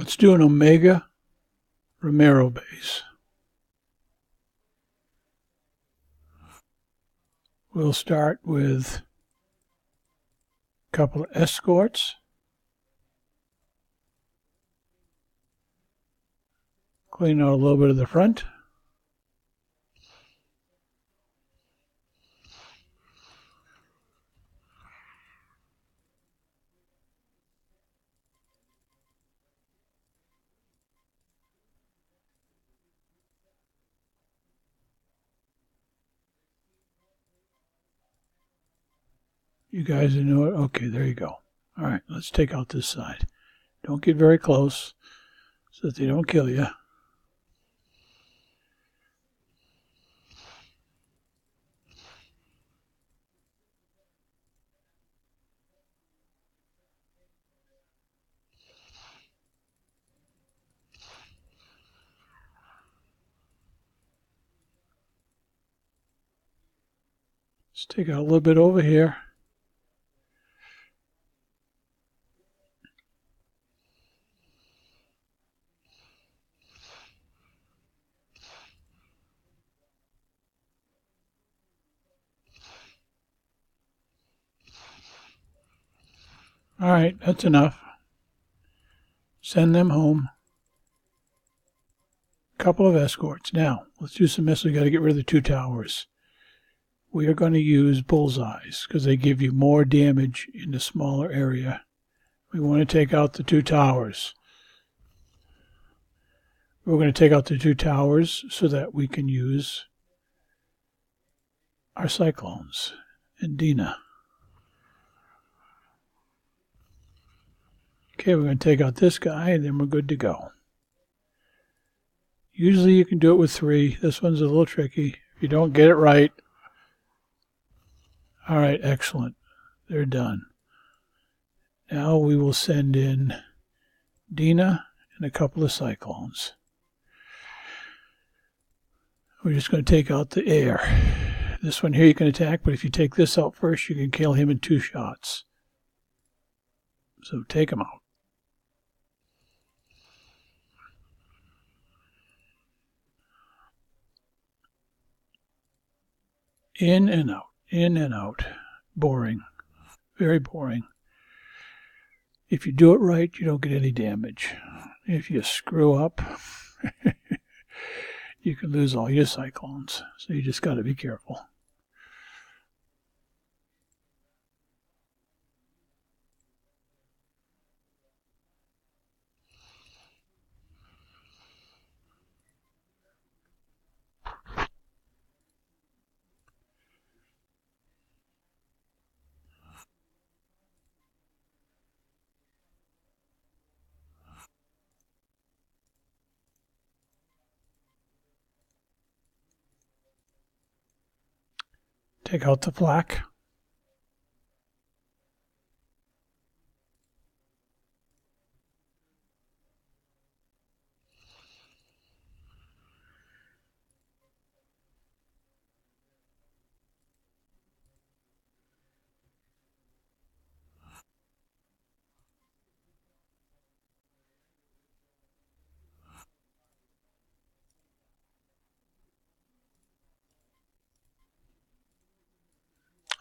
Let's do an Omega Romero base. We'll start with a couple of escorts. Clean out a little bit of the front. You guys know it? Okay, there you go. All right, let's take out this side. Don't get very close so that they don't kill you. Let's take out a little bit over here. All right, that's enough. Send them home. Couple of escorts. Now, let's do some missiles. We got to get rid of the 2 towers. We are going to use bullseyes because they give you more damage in the smaller area. We want to take out the 2 towers. We're going to take out the 2 towers so that we can use our cyclones and Dina. Okay, we're going to take out this guy, and then we're good to go. Usually you can do it with 3. This one's a little tricky. If you don't get it right. All right, excellent. They're done. Now we will send in Dina and a couple of cyclones. We're just going to take out the air. This one here you can attack, but if you take this out first, you can kill him in 2 shots. So take him out. In and out, in and out. Boring. Very boring. If you do it right, you don't get any damage. If you screw up, you can lose all your cyclones. So you just got to be careful. Take out the flak.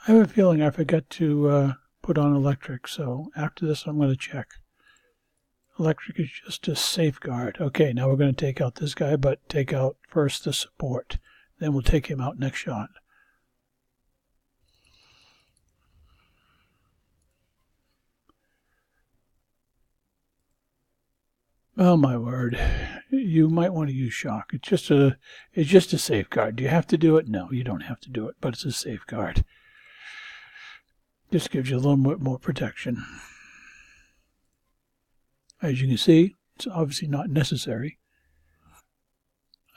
I have a feeling I forgot to put on electric, so after this I'm going to check. Electric is just a safeguard. Okay, now we're going to take out this guy, but take out first the support. Then we'll take him out next shot. Oh my word. You might want to use shock. It's just a safeguard. Do you have to do it? No, you don't have to do it, but it's a safeguard. Just gives you a little bit more protection. As you can see, it's obviously not necessary.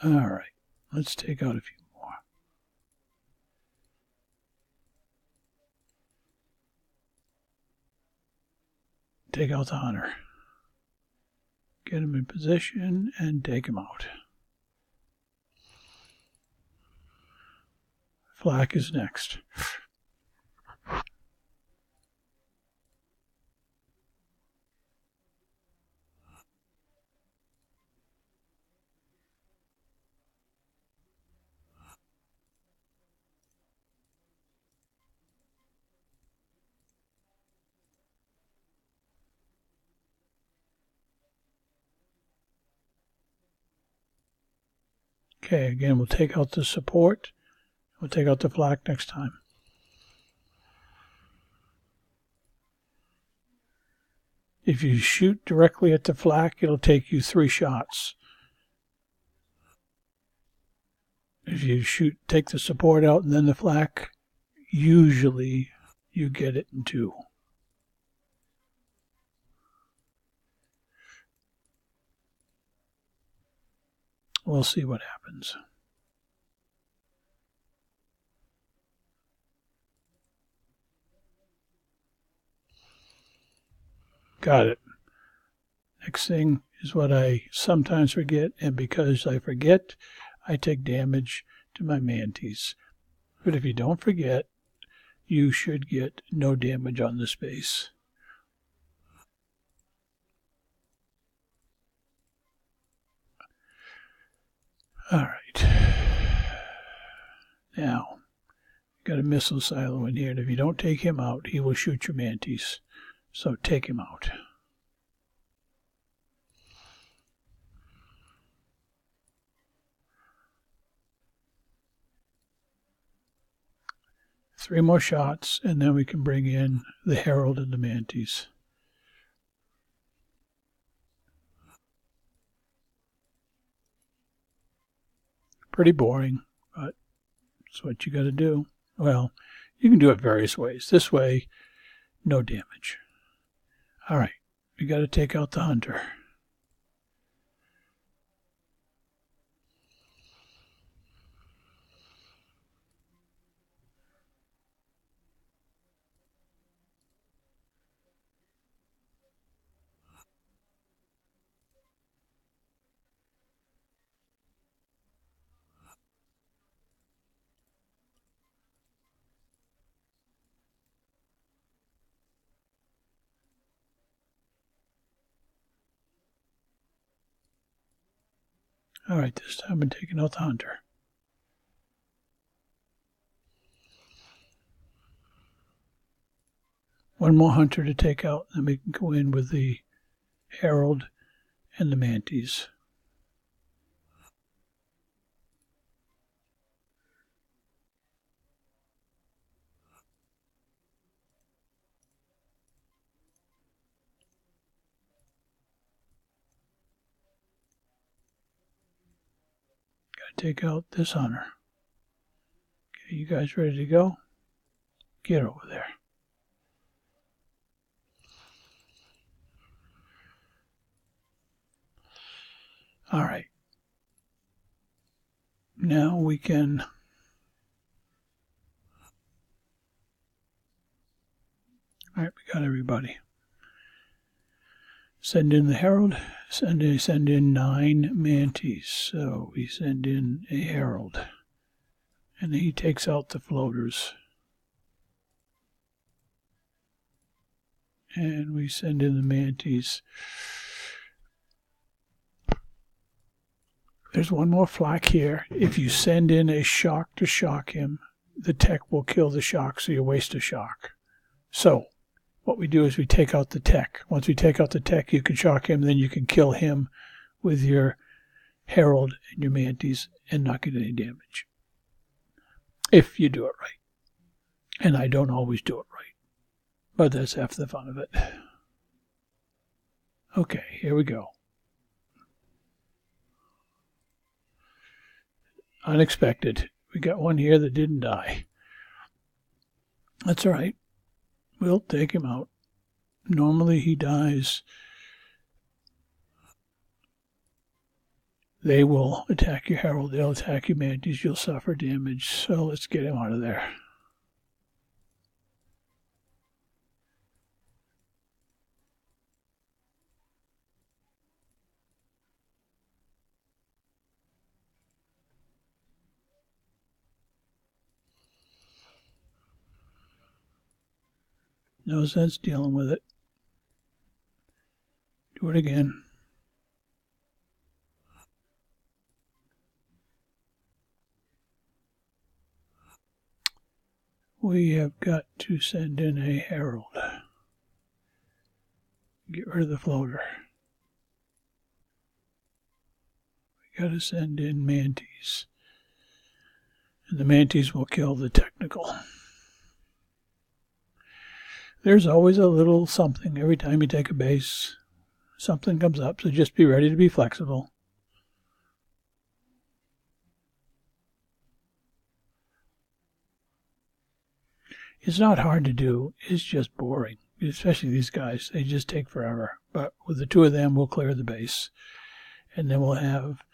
All right, let's take out a few more. Take out the hunter. Get him in position and take him out. Flak is next. Okay, again, we'll take out the support. We'll take out the flak next time. If you shoot directly at the flak, it'll take you 3 shots. If you take the support out and then the flak, usually you get it in 2. We'll see what happens. Got it. Next thing is what I sometimes forget, and because I forget, I take damage to my mantis. But if you don't forget, you should get no damage on this base. All right. Now, got a missile silo in here, and if you don't take him out, he will shoot your mantis. So take him out. Three more shots, and then we can bring in the Herald and the mantis. Pretty boring, but it's what you got to do. Well, you can do it various ways. This way, no damage. All right, we got to take out the hunter. All right, this time I'm taking out the hunter. One more hunter to take out, then we can go in with the Herald and the mantis. Take out this hunter. Okay, you guys ready to go? Get over there. All right. Now we can all right, we got everybody. Send in the Herald. Send in 9 mantis. So we send in a Herald. And he takes out the floaters. And we send in the mantis. There's one more flak here. If you send in a shock to shock him, the tech will kill the shock, so you waste a shock. So what we do is we take out the tech. Once we take out the tech, you can shock him, then you can kill him with your Herald and your mantis and not get any damage. If you do it right. And I don't always do it right. But that's half the fun of it. Okay, here we go. Unexpected. We got one here that didn't die. That's all right. We'll take him out. Normally he dies. They will attack your Herald. They'll attack your mantis. You'll suffer damage. So let's get him out of there. No sense dealing with it. Do it again. We have got to send in a Herald. Get rid of the floater. Gotta send in mantis. And the mantis will kill the technical. There's always a little something every time you take a base. Something comes up, so just be ready to be flexible. It's not hard to do. It's just boring. Especially these guys. They just take forever. But with the two of them, we'll clear the base. And then we'll have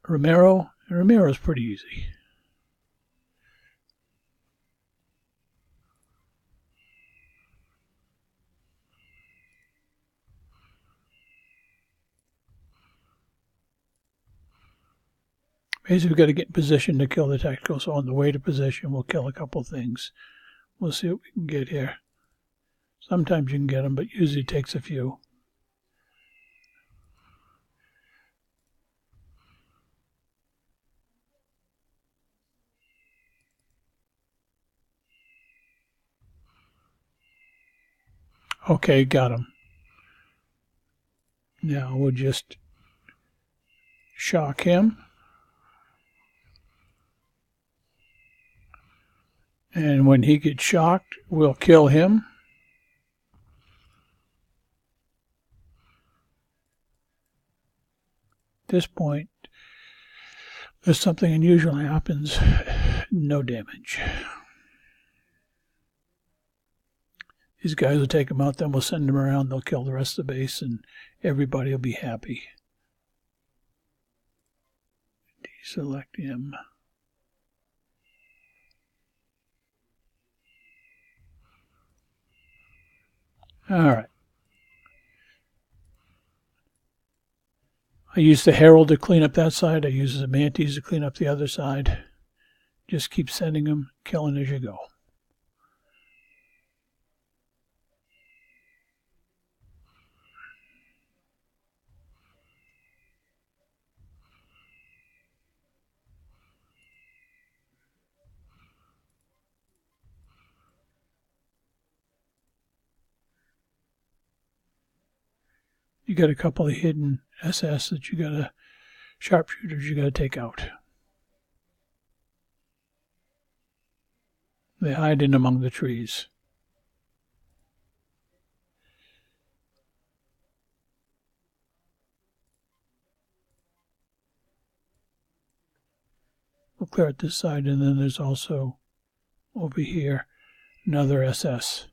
Romero. And Romero's pretty easy. Basically, we've got to get in position to kill the tactical. So on the way to position, we'll kill a couple things. We'll see what we can get here. Sometimes you can get them, but usually it takes a few. Okay, got him. Now we'll just shock him. And when he gets shocked, we'll kill him. At this point, if something unusual happens, no damage. These guys will take them out, then we'll send them around, they'll kill the rest of the base, and everybody will be happy. Deselect him. Alright. I use the Herald to clean up that side. I use the Mantis to clean up the other side. Just keep sending them, killing as you go. You got a couple of hidden SS that you got to, sharpshooters you got to take out. They hide in among the trees. We'll clear out this side, and then there's also over here another SS.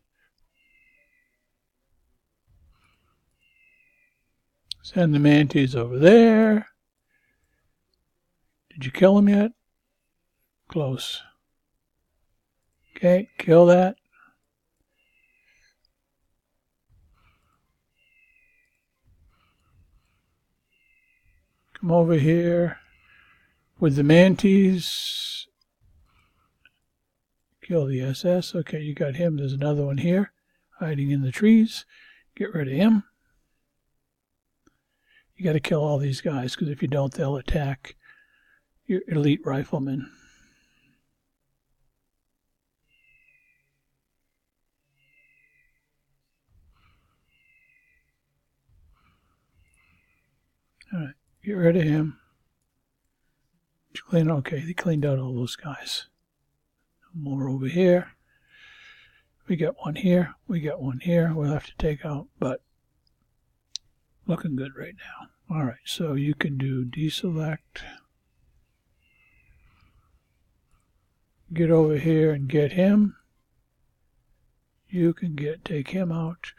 Send the mantis over there. Did you kill him yet? Close. Okay, kill that. Come over here with the mantis. Kill the SS. Okay, you got him. There's another one here hiding in the trees. Get rid of him. You got to kill all these guys, because if you don't, they'll attack your elite riflemen. All right, get rid of him. Did you clean? Okay, they cleaned out all those guys. More over here. We got one here. We got one here. We'll have to take out, but looking good right now. All right, so you can do deselect. Get over here and get him. You can take him out.